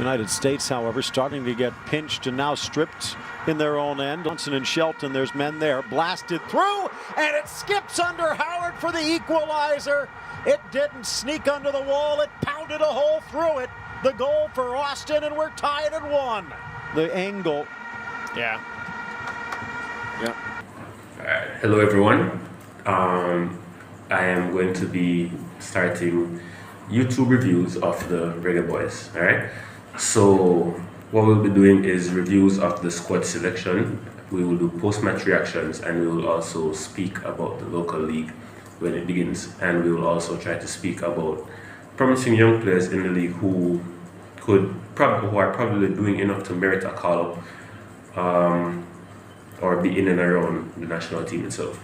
United States, however, starting to get pinched and now stripped in their own end. Johnson and Shelton, there's men there. Blasted through, and it skips under Howard for the equalizer. It didn't sneak under the wall. It pounded a hole through it. The goal for Austin, and we're tied at 1. The angle. Yeah. Hello, everyone. I am going to be starting YouTube reviews of the Reggae Boyz. All right. So what we'll be doing is reviews of the squad selection. We will do post-match reactions, and we will also speak about the local league when it begins. And we will also try to speak about promising young players in the league who are probably doing enough to merit a call-up, or be in and around the national team itself.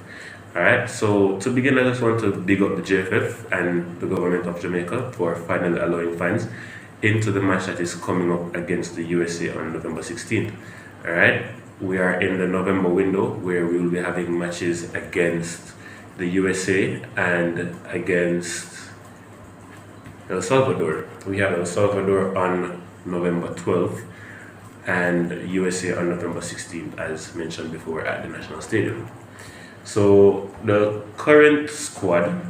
Alright, so to begin, I just want to big up the JFF and the government of Jamaica for finally allowing fans into the match that is coming up against the USA on November 16th. Alright, we are in the November window where we will be having matches against the USA and against El Salvador. We have El Salvador on November 12th and USA on November 16th, as mentioned before, at the National Stadium. So the current squad,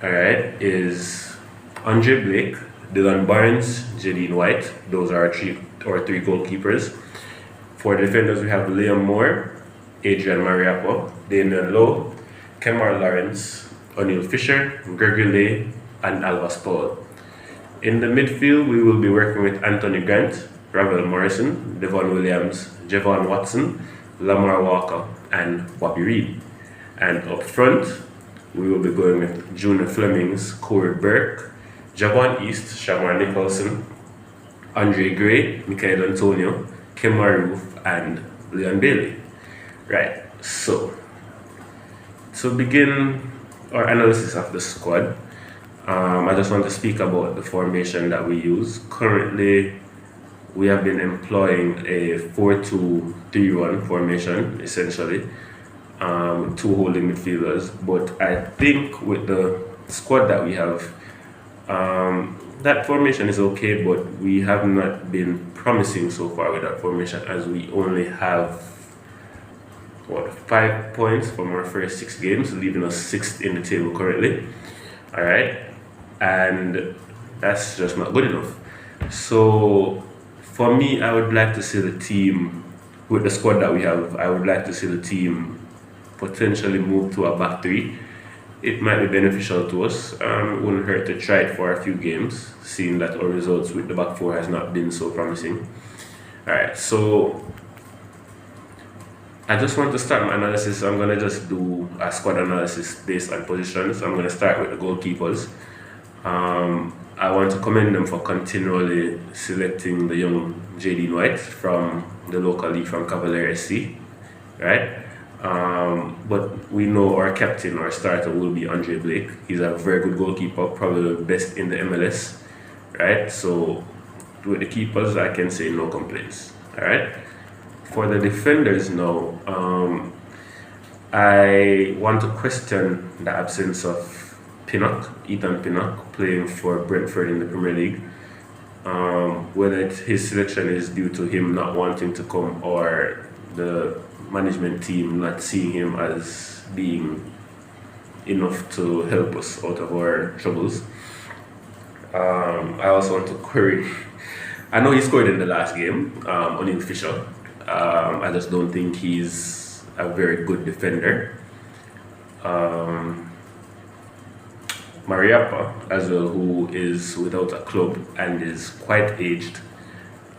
alright, is Andre Blake, Dillon Barnes, Javain White. Those are our three goalkeepers. For the defenders, we have Liam Moore, Adrian Mariappa, Damian Lowe, Kemar Lawrence, O'Neill Fisher, Gregory Lay, and Albas Paul. In the midfield, we will be working with Anthony Grant, Ravel Morrison, Devon Williams, Javon Watson, Lamar Walker, and Bobby Reed. And up front, we will be going with Junior Flemings, Corey Burke, Javon East, Shamar Nicholson, Andre Gray, Michael Antonio, Kim Maroof, and Leon Bailey. Right, so to begin our analysis of the squad, I just want to speak about the formation that we use. Currently, we have been employing a 4-2-3-1 formation, essentially, two holding midfielders. But I think with the squad that we have, that formation is okay, but we have not been promising so far with that formation, as we only have 5 points from our first 6 games, leaving us 6th in the table currently. All right, and that's just not good enough. So for me, I would like to see the team, with the squad that we have, I would like to see the team potentially move to a back 3. It might be beneficial to us. It wouldn't hurt to try it for a few games, seeing that our results with the back 4 has not been so promising. Alright, so I just want to start my analysis. I'm going to just do a squad analysis based on positions. I'm going to start with the goalkeepers. I want to commend them for continually selecting the young Javain White from the local league from Cavalier SC, right? But we know our captain, our starter, will be Andre Blake. He's a very good goalkeeper, probably the best in the MLS, right? So with the keepers, I can say no complaints, all right? For the defenders now, I want to question the absence of Ethan Pinnock, playing for Brentford in the Premier League. Whether his selection is due to him not wanting to come, or the management team not seeing him as being enough to help us out of our troubles. I also want to query, I know he scored in the last game, O'Neill Fisher. I just don't think he's a very good defender. Mariappa as well, who is without a club and is quite aged.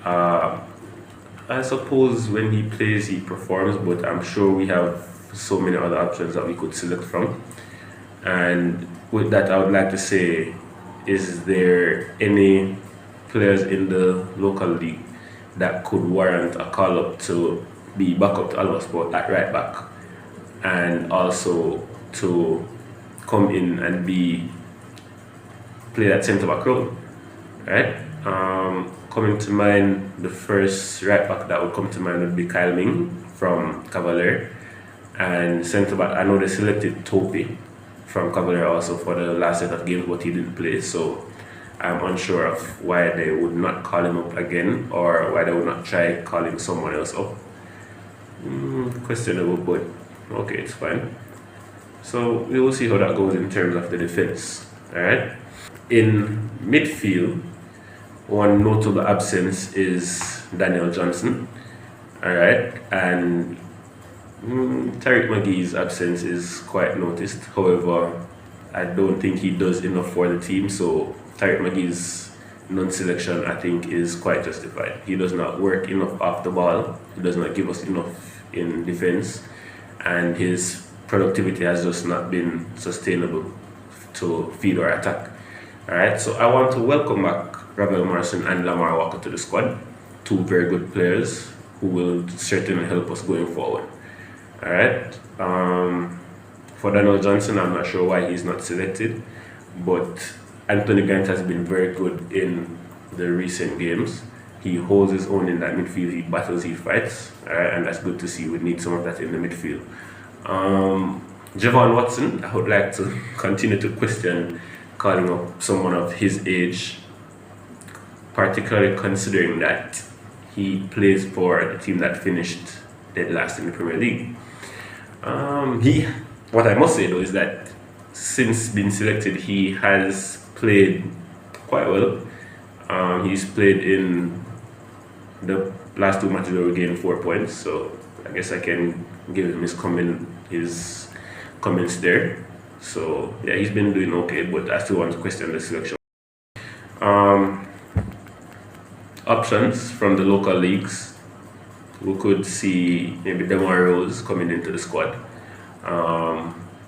I suppose when he plays he performs, but I'm sure we have so many other options that we could select from. And with that, I would like to say, is there any players in the local league that could warrant a call-up to be back up to Albas Sport at right back, and also to come in and play that centre back role, right? Coming to mind, the first right back that would come to mind would be Kyle Ming from Cavalier, and centre back, I know they selected Topi from Cavalier also for the last set of games, but he didn't play. So I'm unsure of why they would not call him up again, or why they would not try calling someone else up. Questionable, but okay, it's fine. So we will see how that goes in terms of the defense. Alright. In midfield, one notable absence is Daniel Johnson. Alright, and Tariq McGee's absence is quite noticed. However, I don't think he does enough for the team, so Tariq McGee's non-selection, I think, is quite justified. He does not work enough off the ball, he does not give us enough in defense, and his productivity has just not been sustainable to feed our attack. Alright, so I want to welcome back Ravel Morrison and Lamar Walker to the squad. Two very good players who will certainly help us going forward. Alright, for Daniel Johnson, I'm not sure why he's not selected, but Anthony Gant has been very good in the recent games. He holds his own in that midfield, he battles, he fights, alright, and that's good to see. We need some of that in the midfield. Javain Watson, I would like to continue to question calling up someone of his age, particularly considering that he plays for the team that finished dead last in the Premier League. What I must say though is that since being selected, he has played quite well. He's played in the last two matches where we gained 4 points, so I guess I can give him his comments there. So yeah, he's been doing okay, but I still want to question the selection. Options from the local leagues, we could see maybe Demar Rose coming into the squad,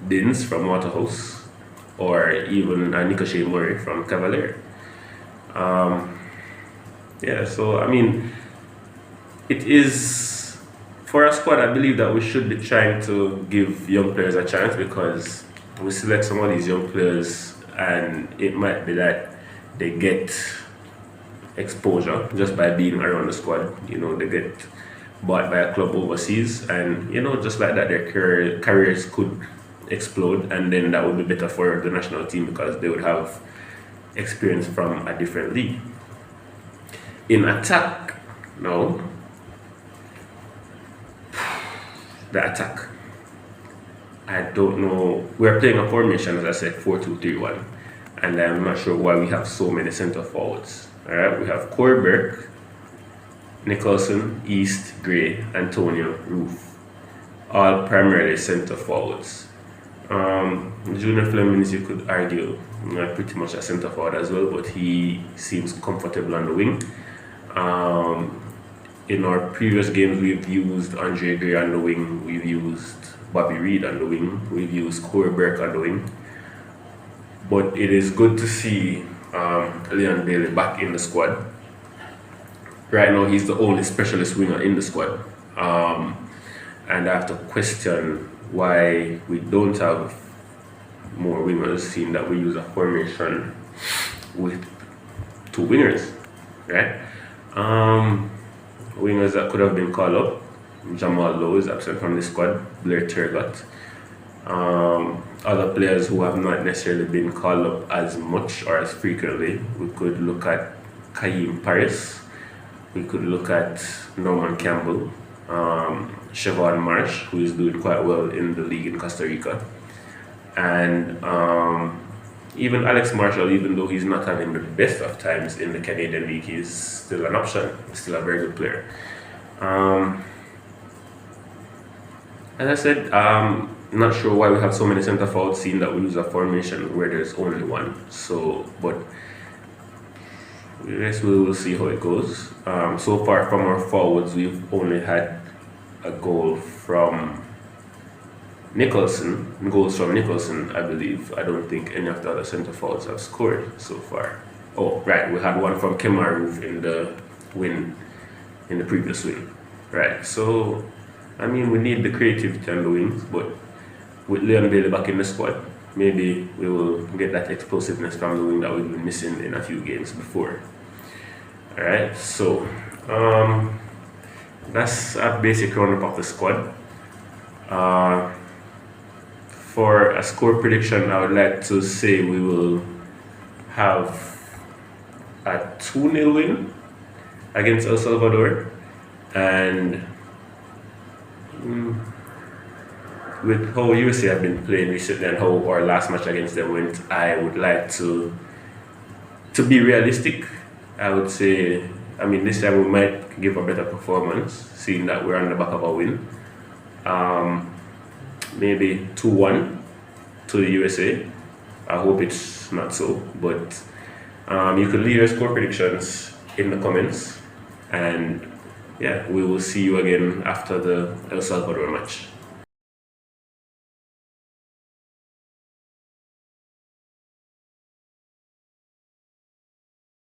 Dins from Waterhouse, or even Nikoshe Murray from Cavalier. Yeah, so I mean, it is for a squad. I believe that we should be trying to give young players a chance, because we select some of these young players and it might be that they get exposure just by being around the squad. You know, they get bought by a club overseas, and you know, just like that, their careers could explode, and then that would be better for the national team because they would have experience from a different league. In attack, now, the attack, I don't know. We're playing a formation, as I said, 4-2-3-1, and I'm not sure why we have so many centre forwards. All right, we have Corey Burke, Nicholson, East, Gray, Antonio, Roof, all primarily centre forwards. Junior Flemings, you could argue, pretty much a centre forward as well, but he seems comfortable on the wing. In our previous games, we've used Andre Gray on the wing, we've used Bobby Reed on the wing, we've used Corey Burke on the wing. But it is good to see Leon Bailey back in the squad. Right now, he's the only specialist winger in the squad. And I have to question why we don't have more wingers, seeing that we use a formation with two wingers, right? Wingers that could have been called up: Jamal Lowe is absent from the squad, Blair Turgot. Other players who have not necessarily been called up as much or as frequently, we could look at Kaim Paris, we could look at Norman Campbell, Siobhan Marsh, who is doing quite well in the league in Costa Rica, and even Alex Marshall. Even though he's not having the best of times in the Canadian League, he's still an option. He's still a very good player. As I said, not sure why we have so many centre forwards, seeing that we use a formation where there's only one. So, but I guess we will see how it goes. So far from our forwards, we've only had a goal from Nicholson, I believe. I don't think any of the other centre forwards have scored so far. Oh, right, we had one from Kemaru in the win, in the previous win. Right, so, I mean, we need the creativity on the wings, but with Leon Bailey back in the squad, maybe we will get that explosiveness from the wing that we've been missing in a few games before. Alright, so, that's a basic roundup of the squad. For a score prediction, I would like to say we will have a 2-0 win against El Salvador, and with how USA have been playing recently and how our last match against them went, I would like to be realistic. I would say, I mean, this time we might give a better performance, seeing that we're on the back of a win. Maybe 2-1 to the USA. I hope it's not so, but you can leave your score predictions in the comments, and yeah, we will see you again after the El Salvador match.